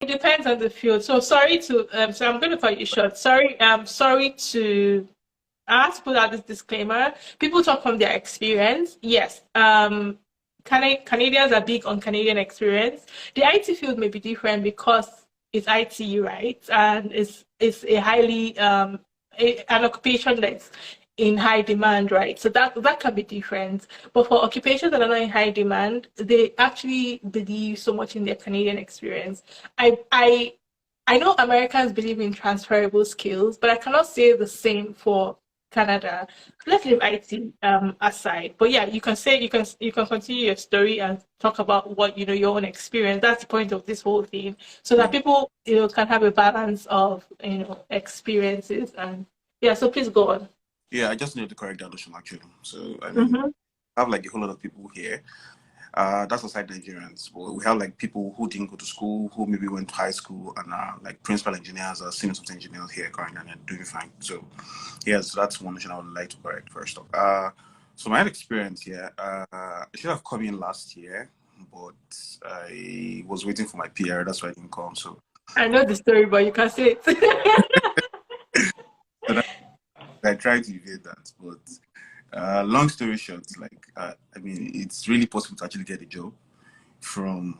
It depends on the field. So sorry to so I'm going to cut you short. Sorry to I have to put out this disclaimer. People talk from their experience. Yes. Canadians are big on Canadian experience. The IT field may be different because it's IT, right? And it's a highly an occupation that's in high demand, right? So that can be different. But for occupations that are not in high demand, they actually believe so much in their Canadian experience. I know Americans believe in transferable skills, but I cannot say the same for Canada. Let's leave IT aside. But yeah, you can continue your story and talk about what your own experience. That's the point of this whole thing, so that Yeah. people can have a balance of experiences and yeah. So please go on. Yeah, I just need to correct that notion actually. So I mean, Mm-hmm. I have like a whole lot of people here. That's aside Nigerians. But we have like people who didn't go to school, who maybe went to high school and are like principal engineers or senior software engineers here currently and they're doing fine. So yeah, so that's one notion I would like to correct first off. So my had experience here, I should have come in last year, but I was waiting for my PR, that's why I didn't come. So, I know the story, but you can say it. so that, I tried to evade that, but long story short, like I mean, it's really possible to actually get a job from.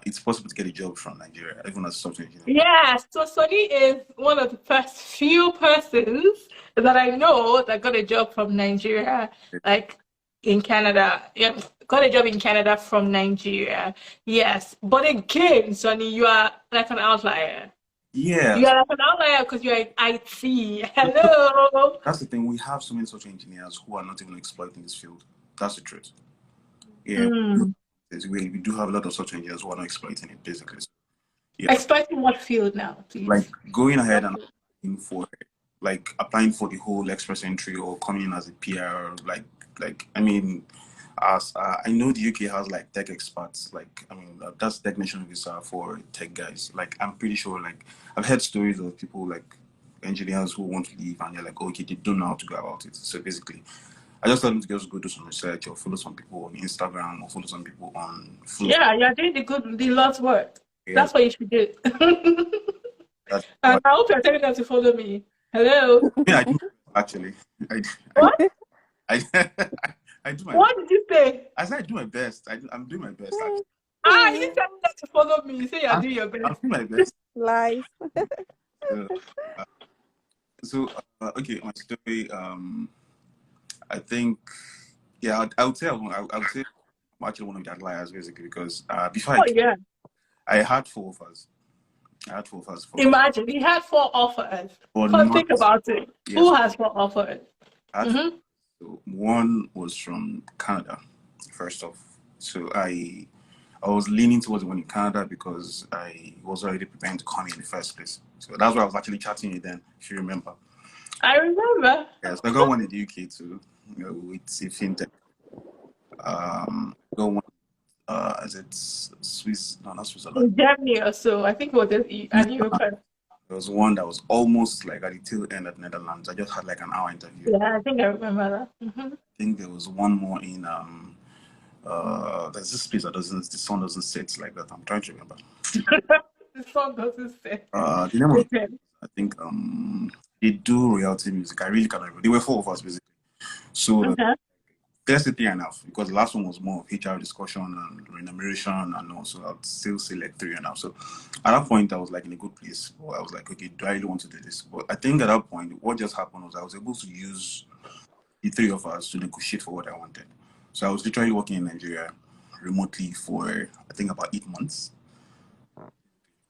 It's possible to get a job from Nigeria, even as a software engineer. Yes, so Sonny is one of the first few persons that I know that got a job from Nigeria, like in Canada. Yeah, got a job in Canada from Nigeria. Yes, but again, Sonny, you are like an outlier. You Yes, are like an outlier because you're in IT. Hello. that's the thing. We have so many software engineers who are not even exploiting this field. That's the truth. Yeah, Mm. we do have a lot of software engineers who are not exploiting it, basically. So, yeah, Expecting what field now, like please? going ahead and applying for applying for the whole express entry or coming in as a PR, like I mean, as I know the UK has like tech experts, like I mean that's technician visa for tech guys. Like I'm pretty sure, like I've heard stories of people like engineers who want to leave and they're like, okay, they don't know how to go about it. So basically, I just tell them to just go do some research or follow some people on Instagram or follow some people on follow. Yeah, you're doing the Lord's work. Yes, That's what you should do. that's And what I hope you're telling them to follow me. Hello. I do actually. I What? I, I do my best. What did you say? I said I do my best. I'm doing my best actually. You didn't tell me that to follow me. You say you're I'm, doing your I'm best. doing my best. Lies. Uh, uh, okay, my story. I think yeah, I would say I would say I'm actually one of the outliers basically because before Oh yeah. I had four offers. I had four offers for, Imagine he had four offers. but Come not think about it. yes. Who has four offers? I had Mm-hmm. so one was from Canada, first off. So I was leaning towards the one in Canada because I was already preparing to come in the first place. So that's why I was actually chatting with them, if you remember. I remember. Yeah, so I got one in the UK too, with a fintech. I got one, is it Swiss? No, not Switzerland. In Germany or so. I think it was an European. There was one that was almost like at the tail end at Netherlands. I just had like an hour interview. Yeah, I think I remember that. Mm-hmm. I think there was one more in there's this place that doesn't the sun doesn't set like that. I'm trying to remember. The song doesn't say. The name of Okay. I think they do royalty music. I really cannot remember. They were four of us basically. So Okay. that's the 3.5 because the last one was more of HR discussion and remuneration and also I'd still say like 3.5. So at that point I was like in a good place. Well, I was like, okay, do I really want to do this? But I think at that point what just happened was I was able to use the three of us to negotiate for what I wanted. So I was literally working in Nigeria remotely for I think about 8 months,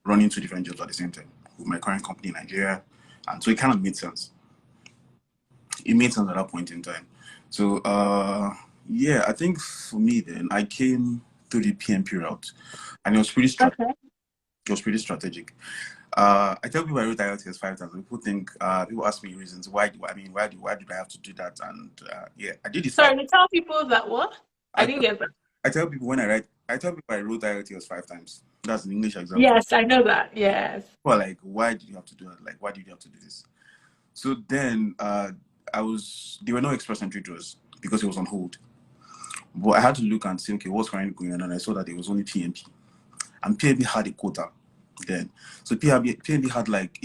running two different jobs at the same time with my current company in Nigeria. And so it kind of made sense. It made sense at that point in time. So yeah, I think for me then I came through the PMP route and it was pretty Okay. strategic. I tell people I wrote IELTS 5 times. People think people ask me reasons why did I have to do that? And yeah, I did it five. Sorry, you tell people that what? I I, didn't get that. I tell people I tell people I wrote IELTS 5 times. That's an English exam. Yes, I know that. Yes. People are like, why did you have to do that? Like, why did you have to do this? So then there were no express entry draws because it was on hold. But I had to look and see, okay, what's currently going on? And I saw that it was only PMP. And PMP had a quota. then. So PNB had like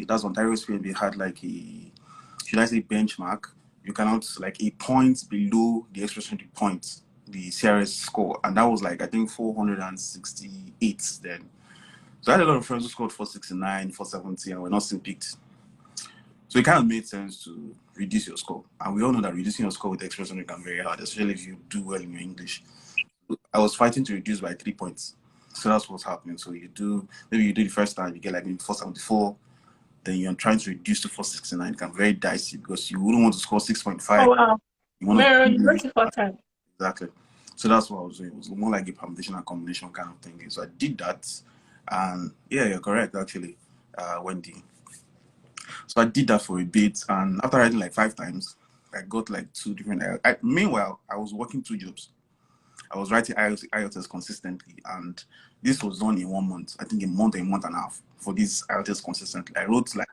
that's Ontario's PNB had like should I say benchmark? You cannot like a point below the express entry point, the CRS score, and that was like I think 468 then. So I had a lot of friends who scored 469, 470, and were not still picked. So it kind of made sense to reduce your score. And we all know that reducing your score with express entry can be very hard, especially if you do well in your English. I was fighting to reduce by 3 points. So that's what's happening. So maybe you do the first time, you get like maybe 474, then you're trying to reduce to 469. It can be very dicey because you wouldn't want to score 6.5. Oh wow. You want to You went for time. exactly. So that's what I was doing. It was more like a permutation and combination kind of thing. So I did that, and yeah, you're correct actually, Wendy. So I did that for a bit, and after writing like 5 times, I got like 2 different. Meanwhile, I was working 2 jobs. I was writing IELTS consistently, and this was done in 1 month. I think a month and a half for this IELTS consistently. I wrote like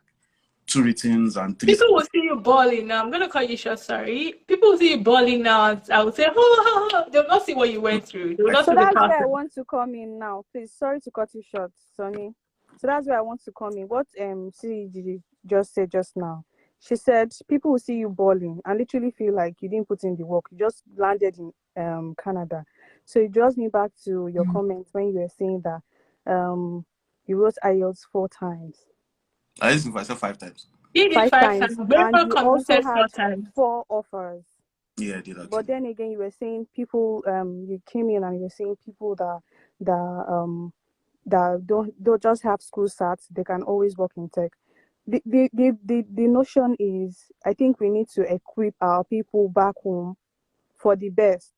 2 writings and 3. People will see you balling now. I'm gonna call you short. Sorry. People will see you balling now. And I would say, oh, they'll not see what you went through. They will not So see the that's process. where I want to come in now. Please, sorry to cut you short, Sonny. So that's where I want to come in. What CDG just said just now. She said people will see you balling and literally feel like you didn't put in the work. You just landed in Canada. So it draws me back to your comments when you were saying that you wrote IELTS 4 times. I listened for myself 5 times. You did 5 times. And you also had 4 times. 4 offers. Yeah, I did actually. But then again, you were saying people. You came in and you were saying people that don't just have school certs. They can always work in tech. The notion is, I think we need to equip our people back home for the best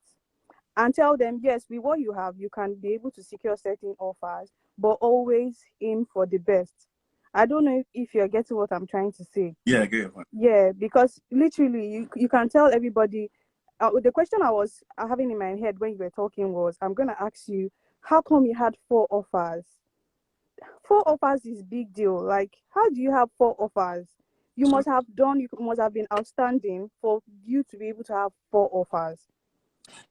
and tell them, yes, with what you have, you can be able to secure certain offers, but always aim for the best. I don't know if you're getting what I'm trying to say. Yeah, I get your point. Yeah, because literally you can tell everybody. The question I was having in my head when you were talking was, I'm going to ask you, how come you had 4 offers? 4 offers is big deal. Like, how do you have 4 offers? You must have been outstanding for you to be able to have 4 offers.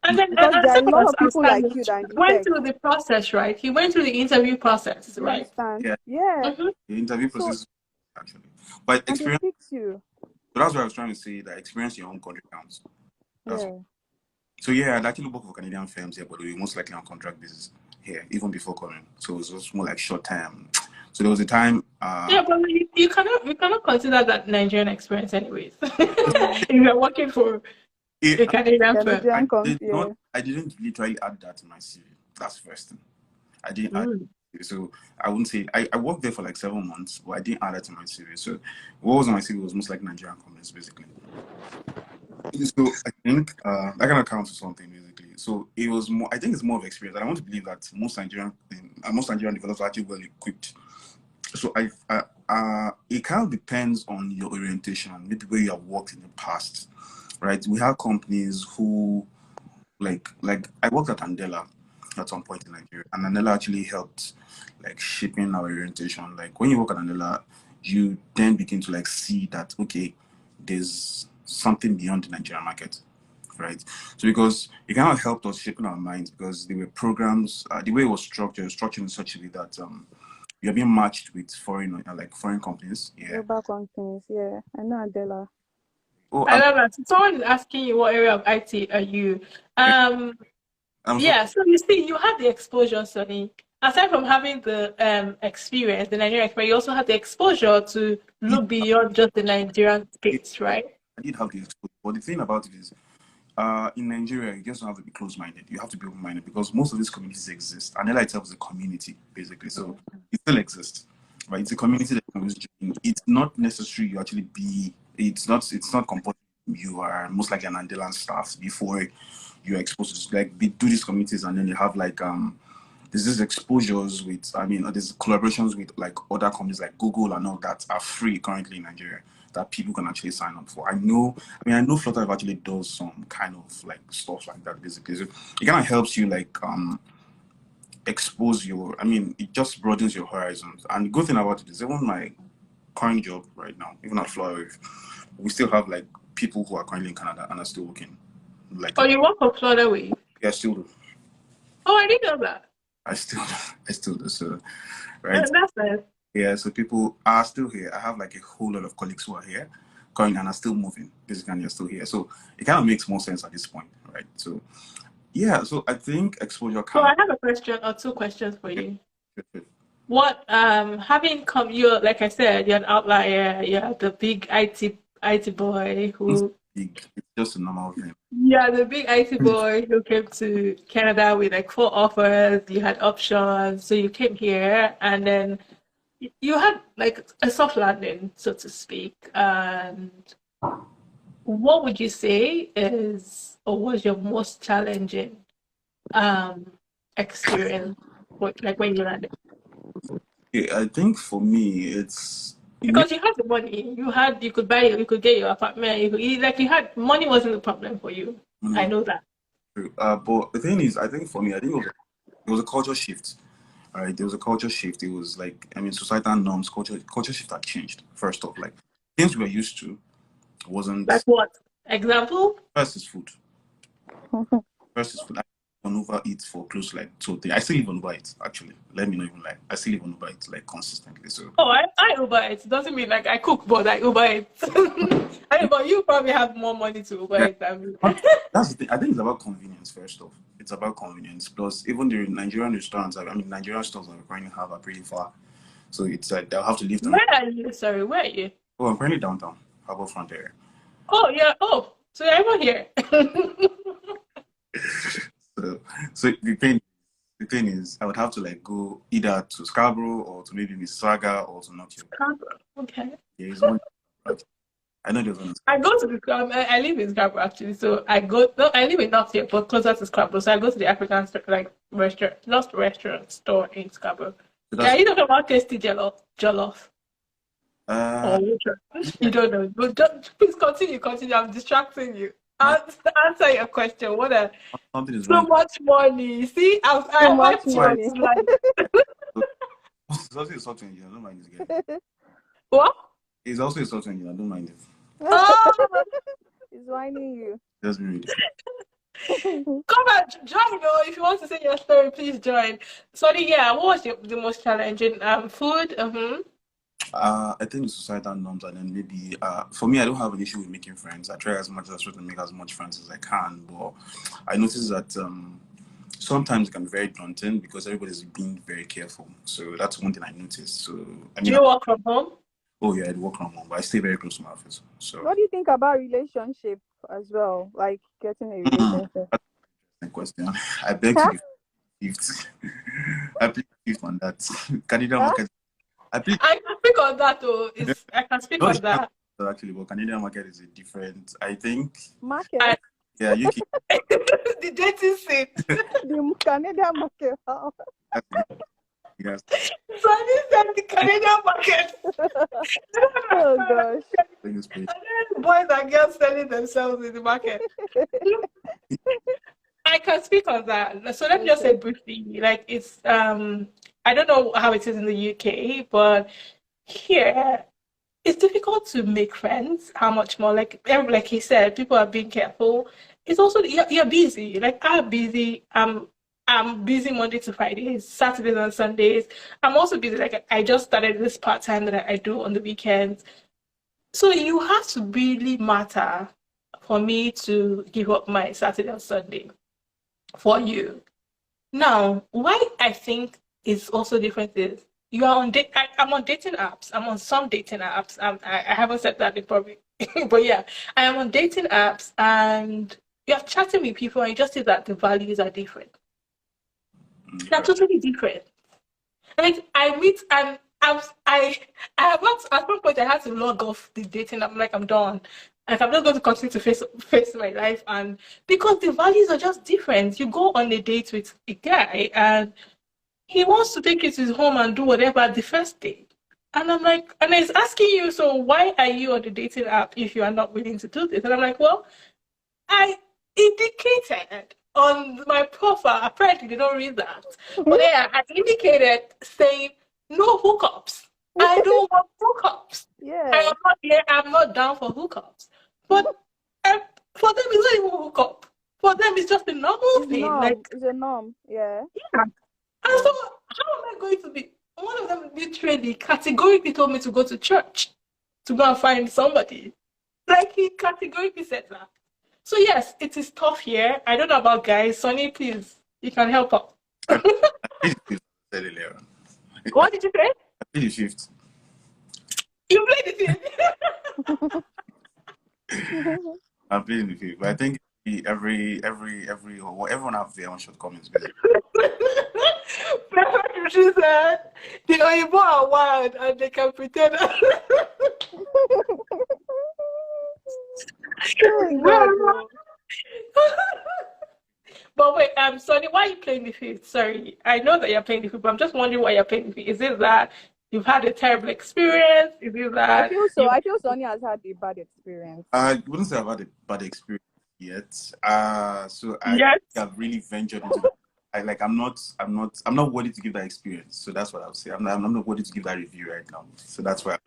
And then because there are a lot of people like you that went through the process, right? He went through the interview process, right? Understand? Yeah. The interview process actually, but experience. You. So that's what I was trying to say. That experience in your own country counts. So yeah, I'd actually work for Canadian firms here, but we were most likely on contract basis here, even before coming. So it was just more like short term. So there was a time. Yeah, but you cannot consider that Nigerian experience, anyways. If you're working for a Canadian firm, I didn't literally add that to my CV. That's the first thing. I didn't add it. So I wouldn't say I worked there for like 7 months, but I didn't add that to my CV. So what was on my CV was most like Nigerian companies, basically. So I think that kind of counts for something, basically. So it was more. I think it's more of experience. And I want to believe that most Nigerian developers are actually well equipped. So it kind of depends on your orientation, maybe where you have worked in the past, right? We have companies who, like I worked at Andela at some point in Nigeria, and Andela actually helped like shaping our orientation. Like when you work at Andela, you then begin to like see that okay, there's something beyond the Nigerian market, right? So because it kind of helped us shaping our minds because there were programs, the way it was structured in such a way that you're being matched with foreign companies. Yeah. Global companies, yeah. I know Adela. Oh, I love that. Someone is asking you what area of IT are you? Yeah, so you see, you had the exposure, Sonny. Aside from having the experience, the Nigerian experience, you also had the exposure to look beyond just the Nigerian space, right? I did have the exposure, but the thing about it is, in Nigeria, you just don't have to be close-minded. You have to be open-minded because most of these communities exist. Andela itself is a community, basically. So it still exists, right? It's a community that can join. It's not necessary you actually be. It's not compulsory. You are most likely an Andelan staff before you're exposed to like do these communities, and then you have like there's these exposures with there's collaborations with like other companies like Google and all that are free currently in Nigeria that people can actually sign up for. I know Flutter actually does some kind of like stuff like that basically. So it kind of helps you like expose your. It just broadens your horizons. And the good thing about it is even my current job right now, even at Flutterwave, we still have like people who are currently in Canada and are still working. Like, you work for Flutterwave? Yeah, I still do. Oh, I didn't know that. I still do. So right? That's it. Yeah, so people are still here. I have like a whole lot of colleagues who are here, going and are still moving. Basically, are still here. So it kind of makes more sense at this point, right? So yeah, so I think exposure So I can. have a question or two questions for you. What having come you like I said, you're an outlier, you're the big IT boy It's who big. It's just a normal thing. yeah, the big IT boy who came to Canada with like four offers, you had options, so you came here and then you had like a soft landing, so to speak. And what would you say is or was your most challenging um experience like when you landed? Yeah, I think for me, it's Because you had the money, you could buy you could get your apartment, like you had money wasn't a problem for you. I know that. but the thing is, I think for me, I think it was a culture shift. All right, there was a culture shift. It was like, I mean, societal norms, culture shift had changed. First off, like things we were used to Like wasn't. what? Example? First is food. First is food. I on Uber Eats for close to like 2 3. I still live on Uber Eats, actually. Let me not even lie. I still live on Uber Eats like consistently. So Oh, I Uber it. Doesn't mean like I cook, but I Uber it. I mean, but you probably have more money to Uber yeah, it than me. that's the thing. I think it's about convenience. First off, it's about convenience. Plus, even the Nigerian restaurants, I mean, Nigerian stores that we currently have are pretty far. So it's like they'll have to leave them. Where are you? Sorry, where are you? Oh, I'm currently downtown, Harbourfront area. Oh yeah. Oh, so you're over here. So the thing is, I would have to like go either to Scarborough or to maybe Mississauga or to North York. Scarborough. Okay. There is one. I know there's one in I Scarborough. go to the I live in Scarborough actually, so I go. No, I live in North York, but closer to Scarborough. So I go to the African like restaurant, lost restaurant store in Scarborough. So Yeah, that's you talking about tasty jollof uh or which you don't know. But just, please continue. I'm distracting you. my Answer your question. What a something is so wrong. much money. See, Too I much hyped you up Sorry, money. to like it's also a software engineer. I don't mind this guy. what? He's also a software engineer. I don't mind it. Oh, He's whining you. Just be ready. come and join. Though, if you want to say your story, please join. Sorry, yeah. What was the most challenging? Food. I think the societal norms, and then maybe for me, I don't have an issue with making friends. I try as much as I try to make as much friends as I can, but I notice that sometimes it can be very daunting because everybody's being very careful. So that's one thing I noticed. So I Do mean, you work from home? oh yeah, I work from home, but I stay very close to my office. So What do you think about relationship as well? Like getting a relationship? that's the question. I beg to Huh? be fifth. I plead fifth on that. Canadian Huh? market. I plead. I can speak on that. Though. I can speak No, on that. actually, but Canadian market is a different. I think. I, Market? Yeah, UK. the dating scene. The Canadian market. How? Yes. So this is the Canadian market. Oh gosh. And then boys and girls selling themselves in the market. I can speak on that. So let me just say Okay. briefly, like it's I don't know how it is in the UK, but here it's difficult to make friends. How much more like he said, people are being careful. It's also you're busy. Like I'm busy. I'm busy Monday to Fridays, Saturdays and Sundays. I'm also busy. Like I just started this part time that I do on the weekends. So you have to really matter for me to give up my Saturday and Sunday for you. Now, why I think it's also different is you are on I'm on dating apps. I'm on some dating apps. I haven't said that in probably, but yeah, I am on dating apps, and you're chatting with people, and you just see that the values are different. They're totally different. Like I meet and I have not at one point I had to log off the dating. I'm like I'm done. Like I'm not going to continue to face my life, and because the values are just different. You go on a date with a guy and he wants to take you to his home and do whatever the first date. And I'm like, and he's asking you, so why are you on the dating app if you are not willing to do this? And I'm like, well, I indicated on my profile, apparently they don't read that, but yeah, I indicated saying no hookups. I don't want hookups. I Yeah. am not here, I'm not down for hookups. But for them, it's not even a hookup. For them, it's just a normal It's thing. norm. Like, It's a norm. Yeah. yeah. And Yeah. so, how am I going to be one of them literally categorically told me to go to church to go and find somebody. Like he categorically said that. So yes, it is tough here. I don't know about guys. Sonny, please, you can help out. I played the fifth earlier. What did you say? I played the fifth. You played the team. I'm playing the fifth. But I think everyone have their own shortcomings, basically. She said the Oyibo are wild and they can pretend. Oh, But wait, Sonny, why are you playing the fifth? Sorry, I know that you're playing the fifth, but I'm just wondering why you're playing the fifth. Is it that you've had a terrible experience? Is it I that feel so. I feel Sonia has had a bad experience. I wouldn't say I've had a bad experience yet. So I Yes. have really ventured into that. I'm not worthy to give that experience. So that's what I would say. I'm not worthy to give that review right now. So that's why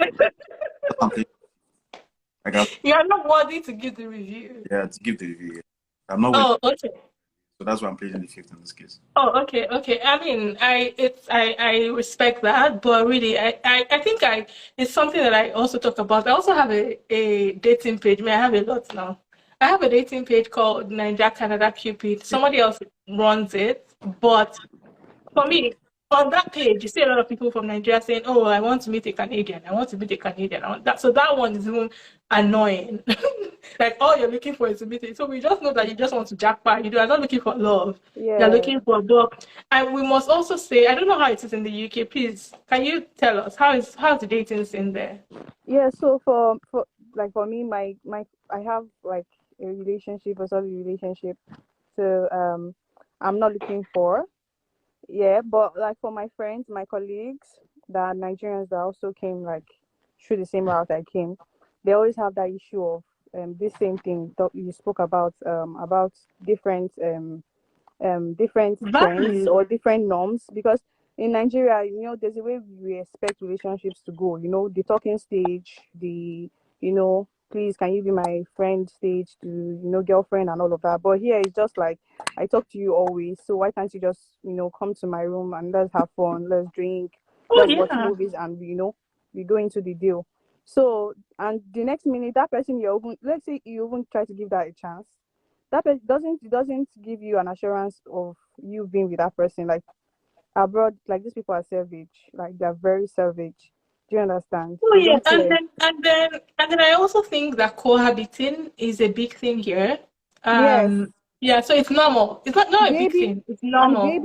I'm playing. You are not worthy to give the review. Yeah, to give the review. I'm not worthy. Oh, okay. So that's why I'm playing the fifth in this case. Oh, okay, okay. I mean, I respect that, but really, I think it's something that I also talk about. I also have a dating page. I have a lot now. I have a dating page called Ninja Canada Cupid. Somebody else runs it, but for me, on that page, you see a lot of people from Nigeria saying, "Oh, I want to meet a Canadian. I want to meet a Canadian." So that one is even annoying. Like all you're looking for is to meet it. So we just know that you just want to jackpot. You are not looking for love. Yeah. You're looking for work. And we must also say, I don't know how it is in the UK. Please, can you tell us how's the dating scene there? Yeah. So for me, my I have like a relationship, a solid relationship. So I'm not looking for. Yeah, but like for my friends, my colleagues, that Nigerians that also came like through the same route I came, they always have that issue of this same thing that you spoke about different different trends Exactly. or different norms, because in Nigeria, there's a way we expect relationships to go. The talking stage, please can you be my friend stage, to girlfriend and all of that. But here it's just like, I talk to you always, so why can't you just come to my room and let's have fun, let's drink, Oh let's watch yeah. movies, and we go into the deal. So, and the next minute, that person, let's say you even try to give that a chance, that person doesn't give you an assurance of you being with that person. Like abroad, like these people are savage, like they're very savage. Do you understand? Oh They yeah. don't care. And then I also think that cohabiting is a big thing here. Yes, Yeah, so it's normal. It's not a big baby thing. It's and normal.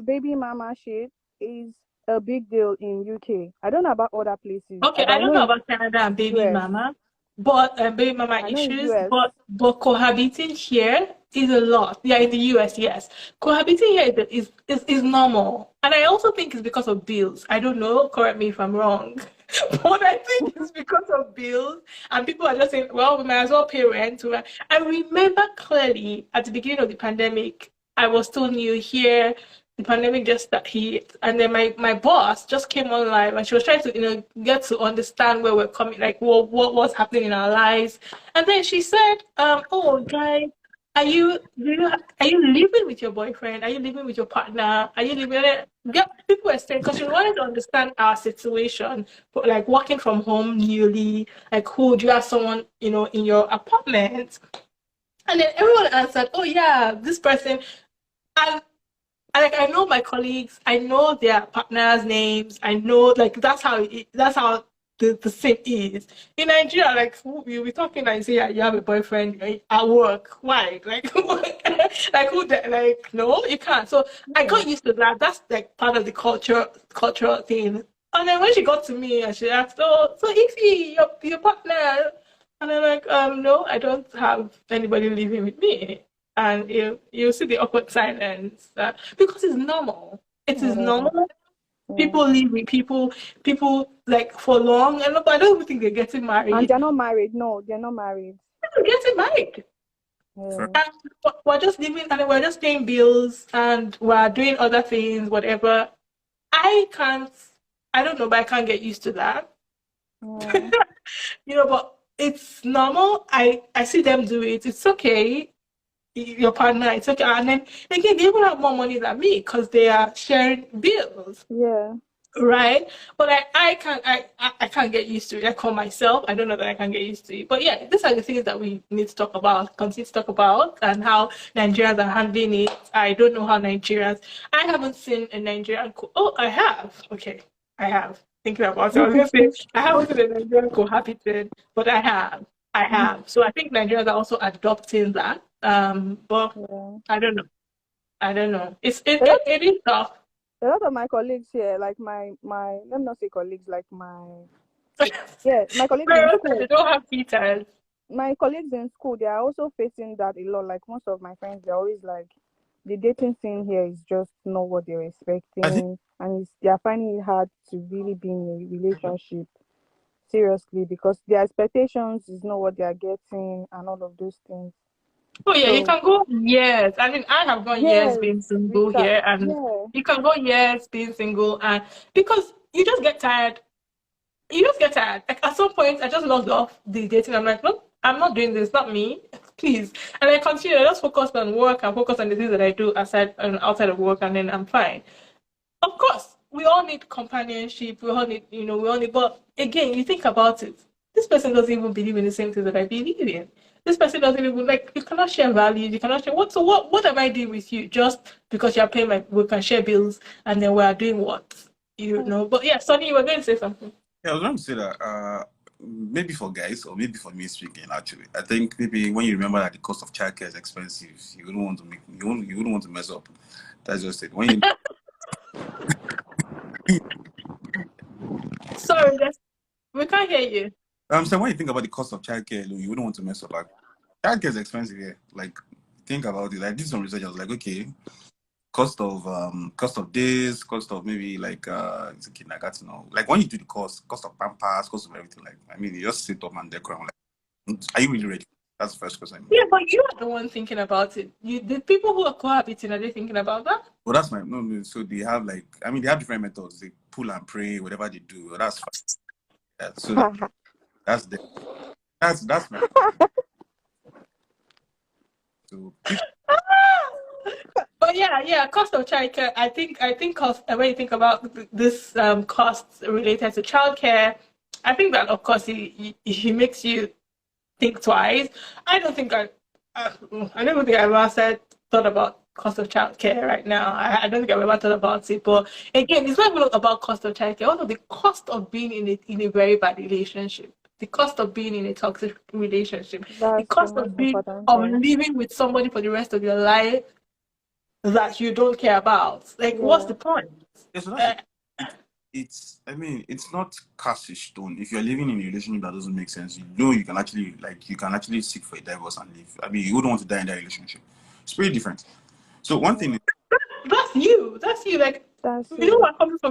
baby mama shit is a big deal in UK. I don't know about other places, Okay, but I I know don't know in about Canada and baby US. mama, but baby mama I know in issues, US. but cohabiting here is a lot. Yeah, in the US, yes, cohabiting here is normal, and I also think it's because of bills. I don't know. Correct me if I'm wrong, but I think it's because of bills, and people are just saying, "Well, we might as well pay rent." I remember clearly at the beginning of the pandemic, I was still new here. The pandemic just hit, and then my boss just came online, and she was trying to get to understand where we're coming, like what was happening in our lives. And then she said, "Oh, guys, are you living with your boyfriend? Are you living with your partner? Are you living?" Yeah, people were saying, because she wanted to understand our situation, but like working from home newly, like who do you have someone in your apartment? And then everyone answered, "Oh yeah, this person." And like I know my colleagues, I know their partners' names. I know like that's how the scene is in Nigeria. Like you'll be talking and say, "Yeah, you have a boyfriend at work." Why? Like, like like no, you can't. So I Yeah. got used to that. That's like part of the cultural thing. And then when she got to me and she asked, "Oh, so Ify, your partner?" And I'm like, no, I don't have anybody living with me. And you see the awkward silence because it's normal. It is Yeah. normal. Yeah. People live with people like for long, and I don't even think they're getting And married. they're not married. No, they're not married. They're getting married, Yeah. and we're just living, and we're just paying bills, and we're doing other things, whatever. I can't. I don't know, but I can't get used to that. Yeah. But it's normal. I see them do it. It's okay. Your partner, it's okay. And then again, they even have more money than me because they are sharing bills. Yeah. right? But I can't get used to it. I call myself. I don't know that I can get used to it. But yeah, these are the things that we need to talk about, continue to talk about, and how Nigerians are handling it. I don't know how Nigerians. I haven't seen a Nigerian. Oh, I have. Okay, I have. Thinking about it, I was gonna say I haven't seen a Nigerian cohabited, but I have. I have. So I think Nigerians are also adopting that. But Yeah. I don't know. I don't know. A lot, It is tough. a lot of my colleagues here, like my let me not say colleagues, like yeah, my colleagues in Whereas they school. don't have heaters. My colleagues in school, they are also facing that a lot. Like most of my friends, they're always like, the dating scene here is just not what they're I think expecting, and they're finding it hard to really be in a relationship seriously because their expectations is not what they are getting, and all of those things. Oh yeah, you So can go years. I mean, I have gone years yes, being with single that, here, and yeah, you can go years being single, and because you just get tired. You just get tired. Like at some point, I just logged off the dating. I'm like, no, I'm not doing this. Not me, please. And I continue. I just focus on work and focus on the things that I do aside and outside of work, and then I'm fine. Of course, we all need companionship. We all need, we all need. But again, you think about it. This person doesn't even believe in the same things that I believe in. This person doesn't even like. You cannot share values. You cannot share what. So what? What am I doing with you? Just because you're paying my, we can share bills, and then we are doing what? You know. But yeah, Sonny, you were going to say something. yeah, I was going to say that maybe for guys or maybe for me speaking actually, I think maybe when you remember that the cost of childcare is expensive, you wouldn't want to you wouldn't want to mess up. That's just it. When you Sorry, we can't hear you. I'm saying when you think about the cost of childcare alone, you wouldn't want to mess up. Like childcare is expensive here. Like think about it. I did some research. I was like, okay, cost of this, cost of maybe like it's a kindergarten, like when you do the cost of pampers, cost of everything. Like I mean, you just sit up and decor. Like, are you really ready? That's the first question. Yeah, but you are the one thinking about it. The people who are cohabiting, are they thinking about that? Well, that's my no. So they have like I mean they have different methods. They pull and pray, whatever they do. Well, that's fine. Yeah, so that's the that's my so people, But yeah, cost of childcare. I think cost when you think about this costs related to childcare, I think that of course he makes you think twice. I don't think I, I don't think I've ever thought about cost of childcare right now. I don't think I've ever thought about it. But again, it's not even about cost of childcare. Also, the cost of being in a very bad relationship, the cost of being in a toxic relationship, the that's the cost most of being important of thing. living with somebody for the rest of your life that you don't care about. Like, what's Yeah, the point? yeah, so that's Uh, it. It's I mean it's not cast in stone. If you're living in a relationship that doesn't make sense, you know you can actually seek for a divorce and leave. I mean you wouldn't want to die in that relationship. It's pretty different. So one thing that's you. That's you. Like, that's you know it. what? Coming from